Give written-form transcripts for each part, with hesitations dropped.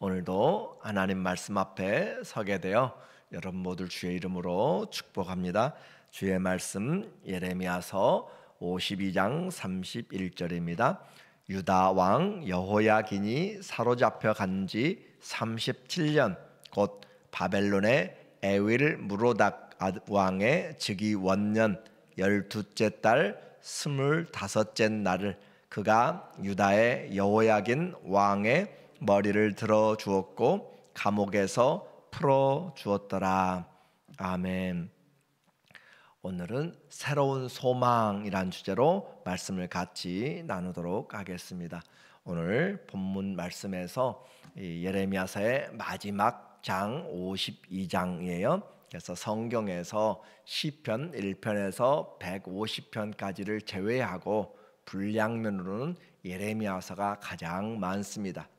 오늘도 하나님 말씀 앞에 서게 되어 여러분 모두 주의 이름으로 축복합니다. 주의 말씀 예레미야서 52장 31절입니다. 유다 왕 여호야긴이 사로잡혀 간 지 37년 곧 바벨론의 에윌 무로닥 왕의 즉위 원년 12째 달 25째 날을 그가 유다의 여호야긴 왕의 머리를 들어 주었고 감옥에서 풀어 주었더라. 아멘. 오늘은 새로운 소망이란 주제로 말씀을 같이 나누도록 하겠습니다. 오늘 본문 말씀에서 예레미야서의 마지막 장 52장이에요. 그래서 성경에서 시편 1편에서 150편까지를 제외하고 분량면으로는 예레미야서가 가장 많습니다.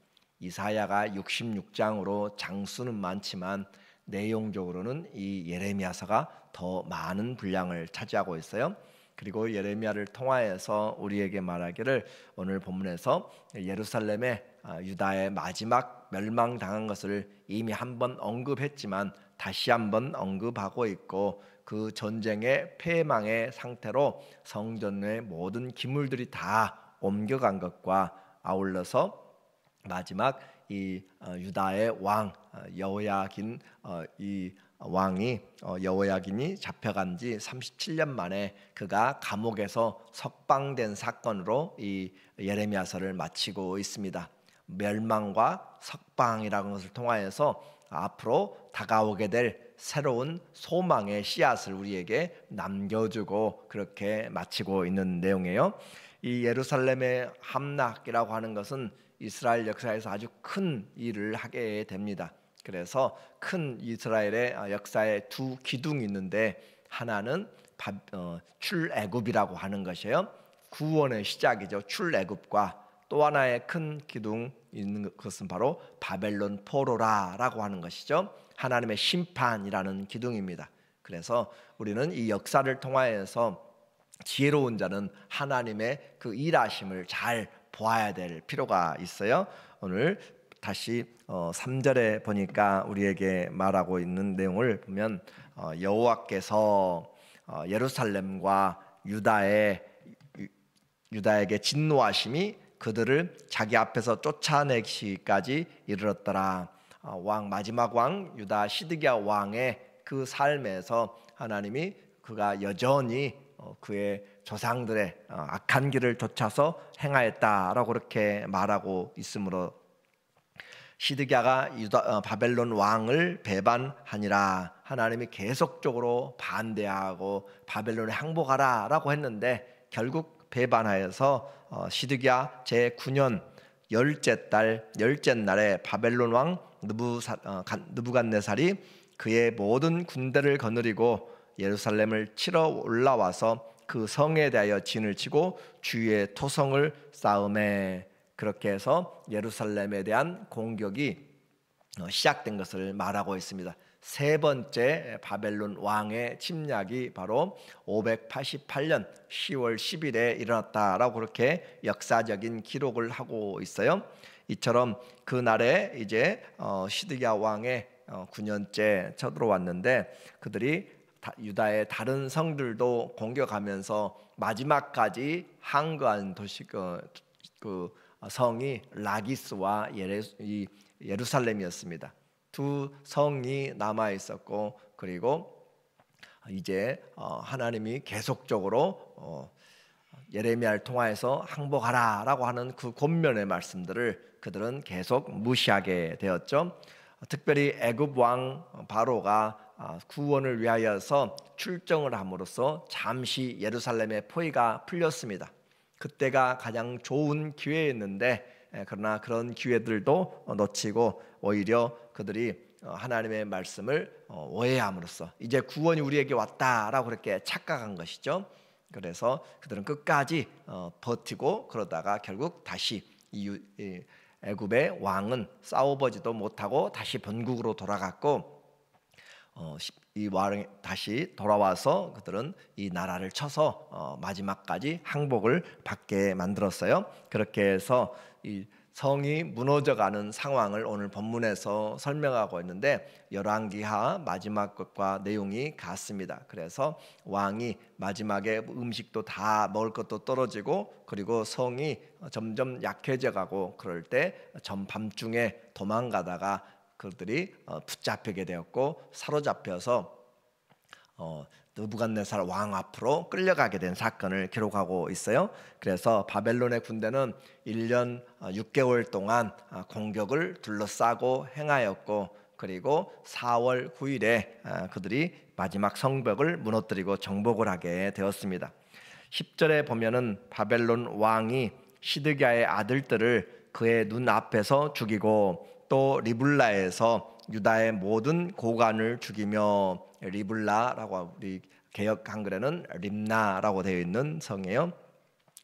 이사야가 66장으로 장수는 많지만 내용적으로는 이 예레미야서가 더 많은 분량을 차지하고 있어요. 그리고 예레미야를 통하여서 우리에게 말하기를 오늘 본문에서 예루살렘의 유다의 마지막 멸망당한 것을 이미 한번 언급했지만 다시 한번 언급하고 있고 그 전쟁의 패망의 상태로 성전의 모든 기물들이 다 옮겨간 것과 아울러서 마지막 이 유다의 왕 여호야긴 이 왕이 여호야긴이 잡혀간 지 37년 만에 그가 감옥에서 석방된 사건으로 이 예레미야서를 마치고 있습니다. 멸망과 석방이라는 것을 통하여서 앞으로 다가오게 될 새로운 소망의 씨앗을 우리에게 남겨주고 그렇게 마치고 있는 내용이에요. 이 예루살렘의 함락이라고 하는 것은 이스라엘 역사에서 아주 큰 일을 하게 됩니다. 그래서 큰 이스라엘의 역사에 두 기둥이 있는데 하나는 출애굽이라고 하는 것이에요. 구원의 시작이죠. 출애굽과 또 하나의 큰 기둥 있는 것은 바로 바벨론 포로라라고 하는 것이죠. 하나님의 심판이라는 기둥입니다. 그래서 우리는 이 역사를 통하여서 지혜로운 자는 하나님의 그 일하심을 잘 보아야 될 필요가 있어요. 오늘 다시 3절에 보니까 우리에게 말하고 있는 내용을 보면 여호와께서 예루살렘과 유다에게 진노하심이 그들을 자기 앞에서 쫓아내기까지 이르렀더라. 마지막 왕 유다 시드기야 왕의 그 삶에서 하나님이 그가 여전히 그의 조상들의 악한 길을 좇아서 행하였다라고 그렇게 말하고 있으므로 시드기야가 바벨론 왕을 배반하니라. 하나님이 계속적으로 반대하고 바벨론에 항복하라라고 했는데 결국 배반하여서 시드기야 제9년 10째 달 10째 날에 바벨론 왕 느부갓네살이 그의 모든 군대를 거느리고 예루살렘을 치러 올라와서 그 성에 대하여 진을 치고 주위에 토성을 쌓음에 그렇게 해서 예루살렘에 대한 공격이 시작된 것을 말하고 있습니다. 세 번째 바벨론 왕의 침략이 바로 588년 10월 10일에 일어났다라고 그렇게 역사적인 기록을 하고 있어요. 이처럼 그날에 이제 시드기야 왕의 9년째 쳐들어왔는데 그들이 유다의 다른 성들도 공격하면서 마지막까지 항거한 도시 그 성이 라기스와 예루살렘이었습니다. 두 성이 남아 있었고 그리고 이제 하나님이 계속적으로 예레미야를 통하여서 항복하라라고 하는 그 권면의 말씀들을 그들은 계속 무시하게 되었죠. 특별히 애굽 왕 바로가 구원을 위하여서 출정을 함으로써 잠시 예루살렘의 포위가 풀렸습니다. 그때가 가장 좋은 기회였는데 그러나 그런 기회들도 놓치고 오히려 그들이 하나님의 말씀을 오해함으로써 이제 구원이 우리에게 왔다라고 그렇게 착각한 것이죠. 그래서 그들은 끝까지 버티고 그러다가 결국 다시 애굽의 왕은 싸워보지도 못하고 다시 본국으로 돌아갔고 이 왕이 다시 돌아와서 그들은 이 나라를 쳐서 마지막까지 항복을 받게 만들었어요. 그렇게 해서 이 성이 무너져가는 상황을 오늘 본문에서 설명하고 있는데 열왕기하 마지막 것과 내용이 같습니다. 그래서 왕이 마지막에 음식도 다 먹을 것도 떨어지고 그리고 성이 점점 약해져가고 그럴 때 밤중에 도망가다가 그들이 붙잡히게 되었고 사로잡혀서 느부갓네살 왕 앞으로 끌려가게 된 사건을 기록하고 있어요. 그래서 바벨론의 군대는 1년 6개월 동안 공격을 둘러싸고 행하였고 그리고 4월 9일에 그들이 마지막 성벽을 무너뜨리고 정복을 하게 되었습니다. 10절에 보면은 바벨론 왕이 시드기야의 아들들을 그의 눈 앞에서 죽이고 또 리블라에서 유다의 모든 고관을 죽이며 리블라라고 우리 개역 한글에는 림나라고 되어 있는 성이에요.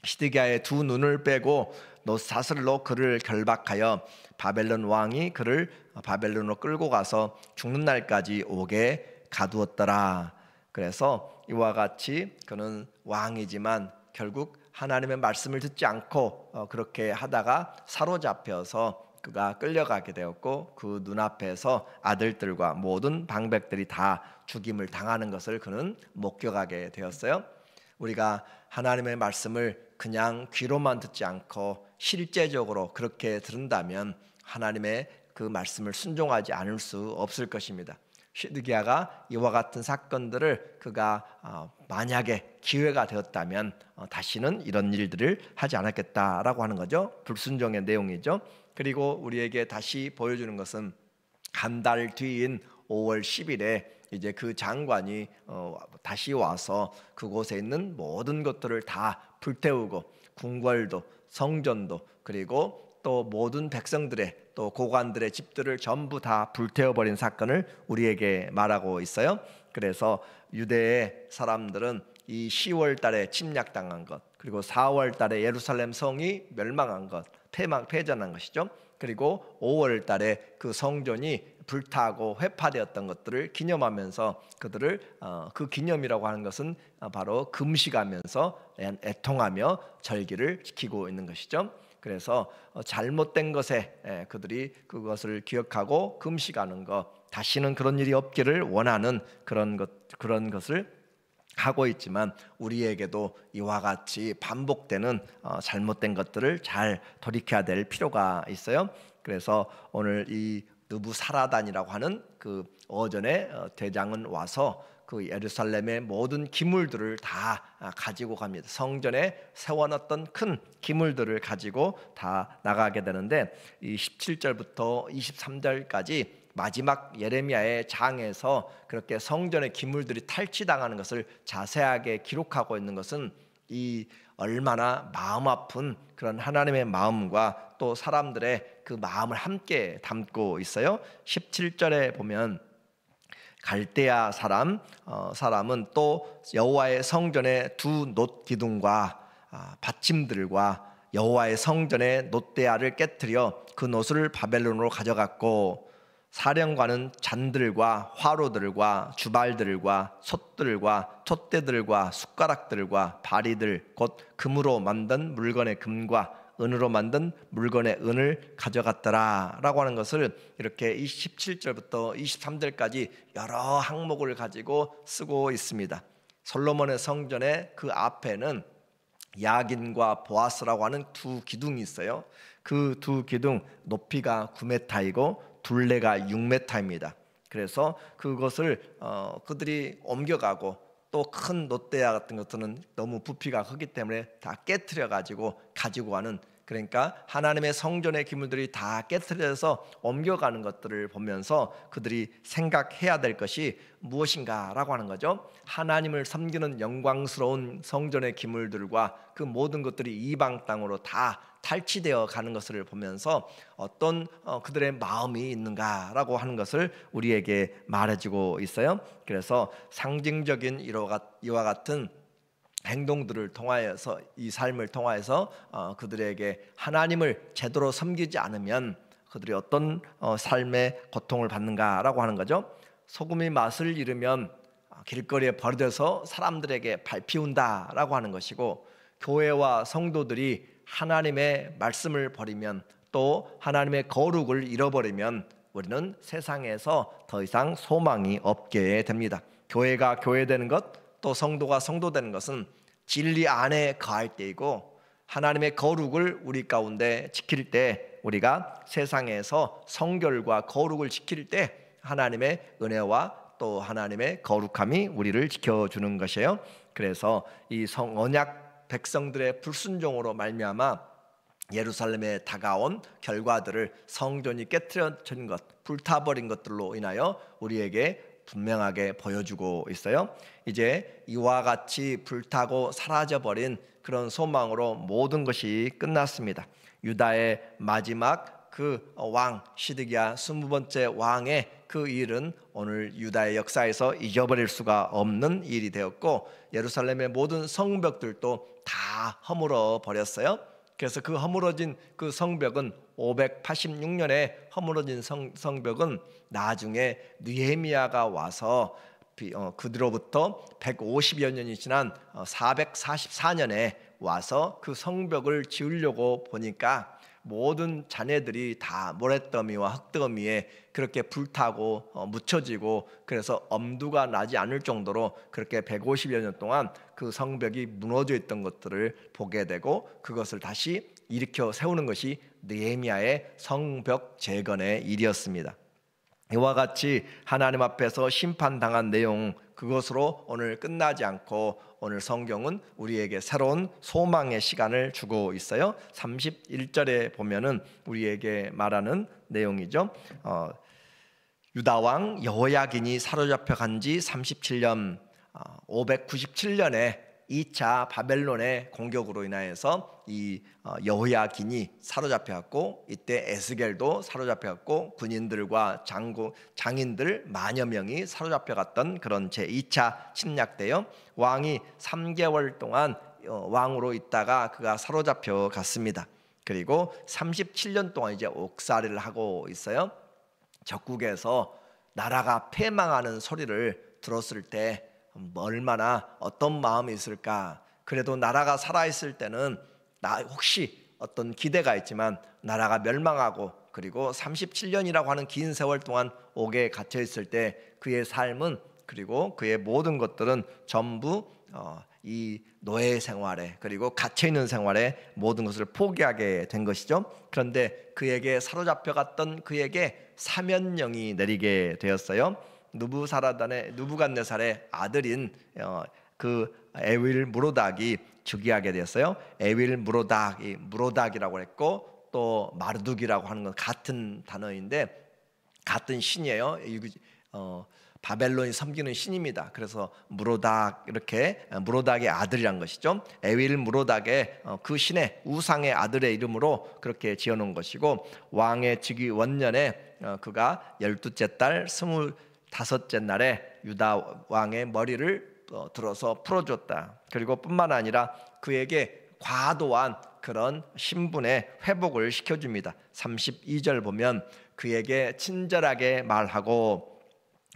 시드기야의 두 눈을 빼고 사슬로 그를 결박하여 바벨론 왕이 그를 바벨론으로 끌고 가서 죽는 날까지 오게 가두었더라. 그래서 이와 같이 그는 왕이지만 결국 하나님의 말씀을 듣지 않고 그렇게 하다가 사로잡혀서 그가 끌려가게 되었고 그 눈앞에서 아들들과 모든 방백들이 다 죽임을 당하는 것을 그는 목격하게 되었어요. 우리가 하나님의 말씀을 그냥 귀로만 듣지 않고 실제적으로 그렇게 들은다면 하나님의 그 말씀을 순종하지 않을 수 없을 것입니다. 시드기야가 이와 같은 사건들을 그가 만약에 기회가 되었다면 다시는 이런 일들을 하지 않았겠다라고 하는 거죠. 불순종의 내용이죠. 그리고 우리에게 다시 보여주는 것은 한 달 뒤인 5월 10일에 이제 그 장관이 다시 와서 그곳에 있는 모든 것들을 다 불태우고 궁궐도 성전도 그리고 또 모든 백성들의 또 고관들의 집들을 전부 다 불태워버린 사건을 우리에게 말하고 있어요. 그래서 유대의 사람들은 이 10월 달에 침략당한 것 그리고 4월 달에 예루살렘 성이 멸망한 것 패전한 것이죠. 그리고 5월 달에 그 성전이 불타고 회파되었던 것들을 기념하면서 그들을 그 기념이라고 하는 것은 바로 금식하면서 애통하며 절기를 지키고 있는 것이죠. 그래서 잘못된 것에 그들이 그것을 기억하고 금식하는 것, 다시는 그런 일이 없기를 원하는 그런 것을 하고 있지만 우리에게도 이와 같이 반복되는 잘못된 것들을 잘 돌이켜야 될 필요가 있어요. 그래서 오늘 이 느부사라단이라고 하는 그 어전의 대장은 와서 그 예루살렘의 모든 기물들을 다 가지고 갑니다. 성전에 세워놨던 큰 기물들을 가지고 다 나가게 되는데 이 17절부터 23절까지 마지막 예레미야의 장에서 그렇게 성전의 기물들이 탈취당하는 것을 자세하게 기록하고 있는 것은 이 얼마나 마음 아픈 그런 하나님의 마음과 또 사람들의 그 마음을 함께 담고 있어요. 17절에 보면 갈대아 사람은 또 여호와의 성전의 두 놋 기둥과 받침들과 여호와의 성전의 놋대야를 깨뜨려 그 놋을 바벨론으로 가져갔고 사령관은 잔들과 화로들과 주발들과 솥들과 톳대들과 숟가락들과 바리들 곧 금으로 만든 물건의 금과 은으로 만든 물건의 은을 가져갔더라 라고 하는 것을 이렇게 27절부터 23절까지 여러 항목을 가지고 쓰고 있습니다. 솔로몬의 성전의 그 앞에는 야긴과 보아스라고 하는 두 기둥이 있어요. 그 두 기둥 높이가 9m이고 둘레가 6m입니다. 그래서 그것을 그들이 옮겨가고 또 큰 놋대야 같은 것들은 너무 부피가 크기 때문에 다 깨트려 가지고 가는 그러니까 하나님의 성전의 기물들이 다 깨트려서 옮겨가는 것들을 보면서 그들이 생각해야 될 것이 무엇인가라고 하는 거죠. 하나님을 섬기는 영광스러운 성전의 기물들과 그 모든 것들이 이방 땅으로 다 탈취되어 가는 것을 보면서 어떤 그들의 마음이 있는가라고 하는 것을 우리에게 말해주고 있어요. 그래서 상징적인 이와 같은 행동들을 통하여서 이 삶을 통하여서 그들에게 하나님을 제대로 섬기지 않으면 그들이 어떤 삶의 고통을 받는가라고 하는 거죠. 소금이 맛을 잃으면 길거리에 버려져서 사람들에게 밟히운다라고 하는 것이고 교회와 성도들이 하나님의 말씀을 버리면 또 하나님의 거룩을 잃어버리면 우리는 세상에서 더 이상 소망이 없게 됩니다. 교회가 교회되는 것, 또 성도가 성도되는 것은 진리 안에 거할 때이고, 하나님의 거룩을 우리 가운데 지킬 때, 우리가 세상에서 성결과 거룩을 지킬 때 하나님의 은혜와 또 하나님의 거룩함이 우리를 지켜주는 것이에요. 그래서 이 언약 백성들의 불순종으로 말미암아 예루살렘에 다가온 결과들을 성전이 깨트려진 것, 불타버린 것들로 인하여 우리에게 분명하게 보여주고 있어요. 이제 이와 같이 불타고 사라져버린 그런 소망으로 모든 것이 끝났습니다. 유다의 마지막 그 왕 시드기야 20번째 왕의 그 일은 오늘 유다의 역사에서 잊어버릴 수가 없는 일이 되었고, 예루살렘의 모든 성벽들도 다 허물어 버렸어요. 그래서 그 허물어진 그 성벽은 586년에 허물어진 성벽은 나중에 느헤미야가 와서 그뒤로부터 150여 년이 지난 444년에 와서 그 성벽을 지으려고 보니까 모든 잔해들이 다 모래더미와 흙더미에 그렇게 불타고 묻혀지고, 그래서 엄두가 나지 않을 정도로 그렇게 150여 년 동안 그 성벽이 무너져 있던 것들을 보게 되고, 그것을 다시 일으켜 세우는 것이 느헤미야의 성벽 재건의 일이었습니다. 이와 같이 하나님 앞에서 심판당한 내용, 그것으로 오늘 끝나지 않고 오늘 성경은 우리에게 새로운 소망의 시간을 주고 있어요. 31절에 보면은 우리에게 말하는 내용이죠. 유다 왕 여호야긴이 사로잡혀 간 지 37년, 597년에 2차 바벨론의 공격으로 인하여서 이 여호야긴이 사로잡혀갔고, 이때 에스겔도 사로잡혀갔고, 군인들과 장인들 만여 명이 사로잡혀갔던 그런 제2차 침략 때요. 왕이 3개월 동안 왕으로 있다가 그가 사로잡혀 갔습니다. 그리고 37년 동안 이제 옥살이를 하고 있어요. 적국에서 나라가 패망하는 소리를 들었을 때 얼마나 어떤 마음이 있을까. 그래도 나라가 살아있을 때는 혹시 어떤 기대가 있지만 나라가 멸망하고, 그리고 37년이라고 하는 긴 세월 동안 옥에 갇혀 있을 때 그의 삶은, 그리고 그의 모든 것들은 전부 이 노예 생활에, 그리고 갇혀 있는 생활에 모든 것을 포기하게 된 것이죠. 그런데 그에게 사로잡혀갔던 그에게 사면령이 내리게 되었어요. 느부갓네살의 아들인 그 에윌 무로닥이 즉위하게 되었어요. 에윌 무로닥이라고 했고, 또 마르둑이라고 하는 건 같은 단어인데 같은 신이에요. 바벨론이 섬기는 신입니다. 그래서 무로닥의 아들이란 것이죠. 에윌 무로닥의 그 신의 우상의 아들의 이름으로 그렇게 지어놓은 것이고, 왕의 즉위 원년에 그가 12째 달 25째 날에 유다 왕의 머리를 들어서 풀어줬다. 그리고 뿐만 아니라 그에게 과도한 그런 신분의 회복을 시켜줍니다. 32절 보면 그에게 친절하게 말하고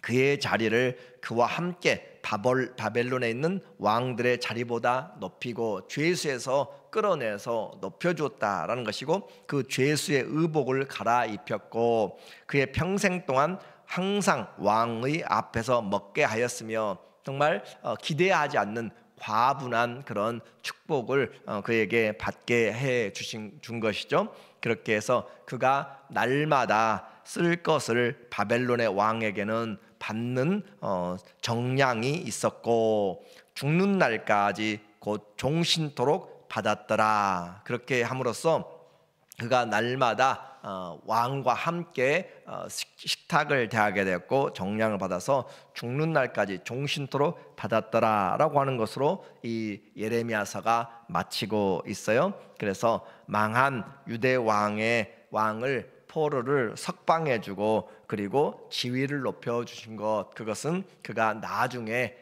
그의 자리를 그와 함께 바벨론에 있는 왕들의 자리보다 높이고 죄수에서 끌어내서 높여주었다라는 것이고, 그 죄수의 의복을 갈아입혔고 그의 평생 동안 항상 왕의 앞에서 먹게 하였으며, 정말 기대하지 않는 과분한 그런 축복을 그에게 받게 해 준 것이죠. 그렇게 해서 그가 날마다 쓸 것을 바벨론의 왕에게는 받는 정량이 있었고, 죽는 날까지 곧 종신토록 받았더라. 그렇게 함으로써 그가 날마다 왕과 함께 식탁을 대하게 되었고 정량을 받아서 죽는 날까지 종신토록 받았더라라고 하는 것으로 이 예레미야서가 마치고 있어요. 그래서 망한 유대 왕을 포로를 석방해주고 그리고 지위를 높여주신 것, 그것은 그가 나중에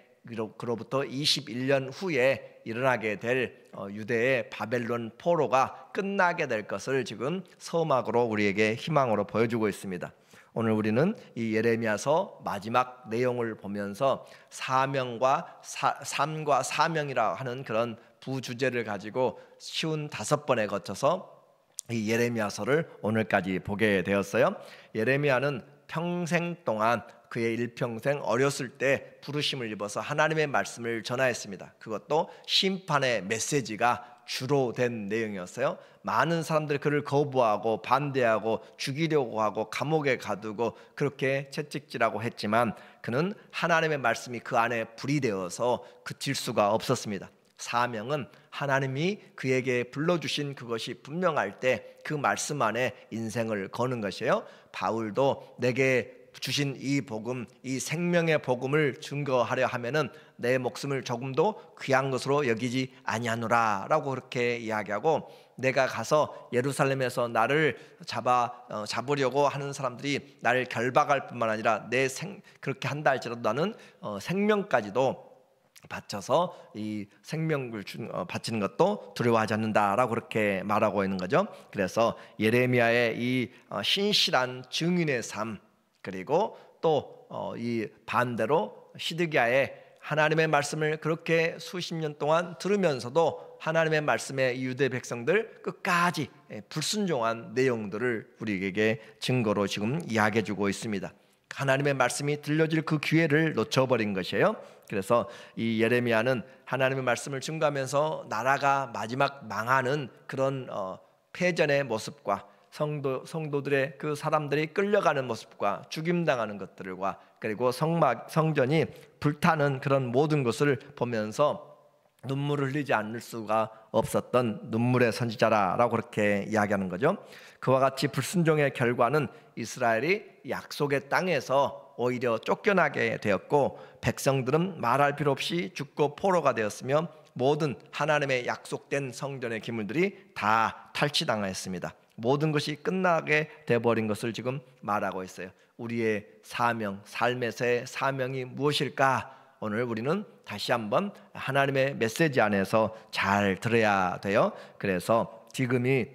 그로부터 21년 후에 일어나게 될 유대의 바벨론 포로가 끝나게 될 것을 지금 서막으로 우리에게 희망으로 보여주고 있습니다. 오늘 우리는 이 예레미야서 마지막 내용을 보면서 사명과 삶과 사명이라 하는 그런 부주제를 가지고 쉬운 5번에 거쳐서 이 예레미야서를 오늘까지 보게 되었어요. 예레미야는 평생 동안 그의 일평생 어렸을 때 부르심을 입어서 하나님의 말씀을 전하였습니다. 그것도 심판의 메시지가 주로 된 내용이었어요. 많은 사람들이 그를 거부하고 반대하고 죽이려고 하고 감옥에 가두고 그렇게 채찍질하고 했지만 그는 하나님의 말씀이 그 안에 불이 되어서 그칠 수가 없었습니다. 사명은 하나님이 그에게 불러주신 그것이 분명할 때 그 말씀 안에 인생을 거는 것이에요. 바울도 내게 주신 이 복음, 이 생명의 복음을 증거하려 하면은 내 목숨을 조금도 귀한 것으로 여기지 아니하노라라고 그렇게 이야기하고, 내가 가서 예루살렘에서 나를 잡으려고 하는 사람들이 나를 결박할 뿐만 아니라 그렇게 한다 할지라도 나는 생명까지도 바쳐서 이 생명을 바치는 것도 두려워하지 않는다라고 그렇게 말하고 있는 거죠. 그래서 예레미야의 이 신실한 증인의 삶, 그리고 또 이 반대로 시드기야의 하나님의 말씀을 그렇게 수십 년 동안 들으면서도 하나님의 말씀에 유대 백성들 끝까지 불순종한 내용들을 우리에게 증거로 지금 이야기해 주고 있습니다. 하나님의 말씀이 들려질 그 기회를 놓쳐버린 것이에요. 그래서 이 예레미야는 하나님의 말씀을 증거하면서 나라가 마지막 망하는 그런 패전의 모습과 성도들의 그 사람들이 끌려가는 모습과 죽임당하는 것들과 그리고 성전이 불타는 그런 모든 것을 보면서 눈물을 흘리지 않을 수가 없었던 눈물의 선지자라고 그렇게 이야기하는 거죠. 그와 같이 불순종의 결과는 이스라엘이 약속의 땅에서 오히려 쫓겨나게 되었고, 백성들은 말할 필요 없이 죽고 포로가 되었으며 모든 하나님의 약속된 성전의 기물들이 다 탈취당하였습니다. 모든 것이 끝나게 되어버린 것을 지금 말하고 있어요. 우리의 사명, 삶에서의 사명이 무엇일까? 오늘 우리는 다시 한번 하나님의 메시지 안에서 잘 들어야 돼요. 그래서 지금이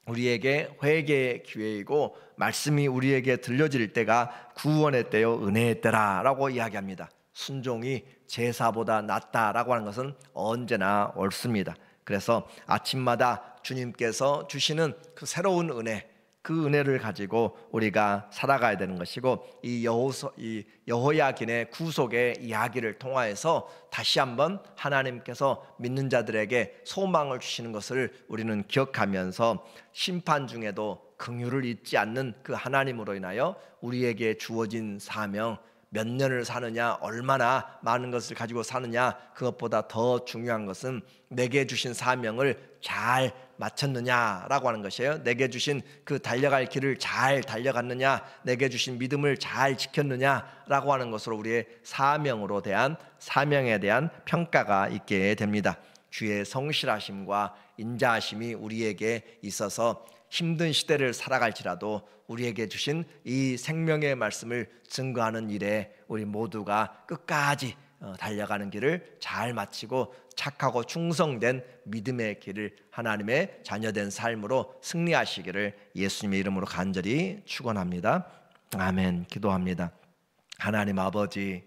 우리에게 회개의 기회이고 말씀이 우리에게 들려질 때가 구원의 때요 은혜의 때라라고 이야기합니다. 순종이 제사보다 낫다라고 하는 것은 언제나 옳습니다. 그래서 아침마다 주님께서 주시는 그 새로운 은혜, 그 은혜를 가지고 우리가 살아가야 되는 것이고, 이 여호야긴의 구속의 이야기를 통하여서 다시 한번 하나님께서 믿는 자들에게 소망을 주시는 것을 우리는 기억하면서 심판 중에도 긍휼을 잊지 않는 그 하나님으로 인하여 우리에게 주어진 사명, 몇 년을 사느냐, 얼마나 많은 것을 가지고 사느냐, 그것보다 더 중요한 것은 내게 주신 사명을 잘 마쳤느냐라고 하는 것이에요. 내게 주신 그 달려갈 길을 잘 달려갔느냐, 내게 주신 믿음을 잘 지켰느냐라고 하는 것으로 우리의 사명에 대한 평가가 있게 됩니다. 주의 성실하심과 인자하심이 우리에게 있어서 힘든 시대를 살아갈지라도 우리에게 주신 이 생명의 말씀을 증거하는 일에 우리 모두가 끝까지 달려가는 길을 잘 마치고 착하고 충성된 믿음의 길을 하나님의 자녀된 삶으로 승리하시기를 예수님의 이름으로 간절히 축원합니다. 아멘. 기도합니다. 하나님 아버지,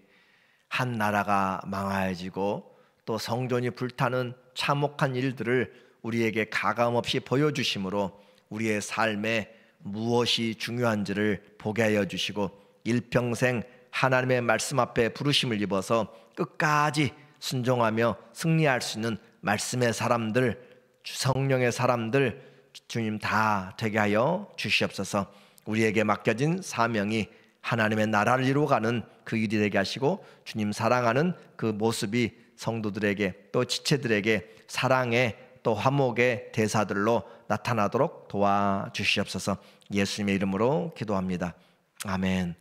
한 나라가 망하여지고 또 성전이 불타는 참혹한 일들을 우리에게 가감없이 보여주심으로 우리의 삶에 무엇이 중요한지를 보게 하여 주시고 일평생 하나님의 말씀 앞에 부르심을 입어서 끝까지 순종하며 승리할 수 있는 말씀의 사람들, 성령의 사람들 주님 다 되게 하여 주시옵소서. 우리에게 맡겨진 사명이 하나님의 나라를 이루어가는 그 일이 되게 하시고 주님 사랑하는 그 모습이 성도들에게 또 지체들에게 사랑의 또 화목의 대사들로 나타나도록 도와주시옵소서. 예수님의 이름으로 기도합니다. 아멘.